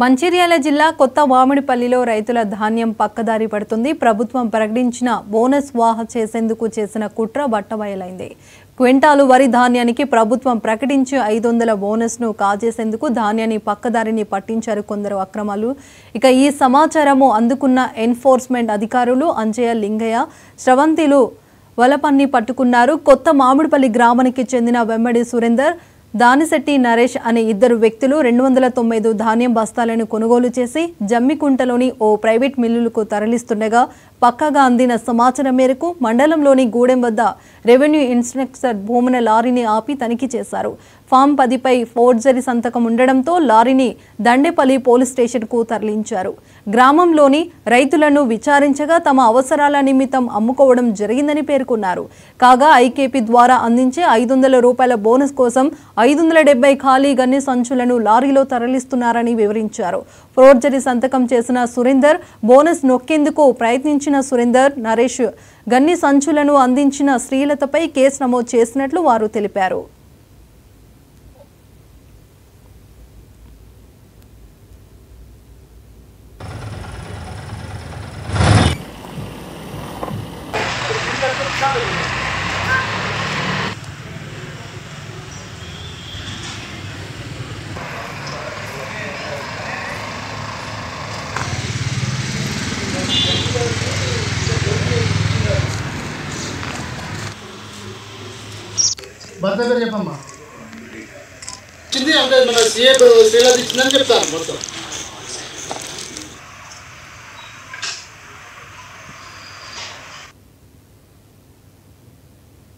మంచిర్యాల జిల్లా కొత్త వామిడిపల్లిలో రైతుల ధాన్యం పక్కదారి పడుతుంది. ప్రభుత్వం ప్రకటించిన బోనస్ వాహ చేసేందుకు చేసిన కుట్ర బట్టబయలైంది. క్వింటాలు వరి ధాన్యానికి ప్రభుత్వం ప్రకటించి 500 బోనస్ను కాజేసేందుకు ధాన్యాన్ని పక్కదారిని పట్టించారు కొందరు అక్రమాలు. ఇక ఈ సమాచారము అందుకున్న ఎన్ఫోర్స్మెంట్ అధికారులు అంజయ్య, లింగయ్య, శ్రవంతిలు వలపన్ని పట్టుకున్నారు. కొత్త మామిడిపల్లి గ్రామానికి చెందిన వెమ్మడి సురేందర్, దానిశెట్టి నరేష్ అనే ఇద్దరు వ్యక్తులు 295 ధాన్యం బస్తాలను కొనుగోలు చేసి జమ్మికుంటలోని ఓ ప్రైవేట్ మిల్లులకు తరలిస్తుండగా పక్కగా అందిన సమాచారం మేరకు మండలంలోని గూడెం వద్ద రెవెన్యూ ఇన్స్పెక్టర్ భూమన లారీని ఆపి తనిఖీ చేశారు. ఫామ్ 10పై ఫోర్జరీ సంతకం ఉండడంతో లారీని దండేపల్లి పోలీస్ స్టేషన్కు తరలించారు. గ్రామంలోని రైతులను విచారించగా తమ అవసరాల నిమిత్తం అమ్ముకోవడం జరిగిందని పేర్కొన్నారు. కాగా ఐకేపీ ద్వారా అందించే 500 రూపాయల బోనస్ కోసం 570 ఖాళీ గన్ని సంచులను లారీలో తరలిస్తున్నారని వివరించారు. ఫోర్జరీ సంతకం చేసిన సురేందర్, బోనస్ నొక్కేందుకు ప్రయత్నించిన సురేందర్, నరేష్ గన్ని సంచులను అందించిన శ్రీలతపై కేసు నమోదు చేసినట్లు వారు తెలిపారు. భర్త పేరు చెప్పమ్మా. అంటే మన సీఏ శ్రీలత ఇచ్చిందని చెప్తాను మొత్తం.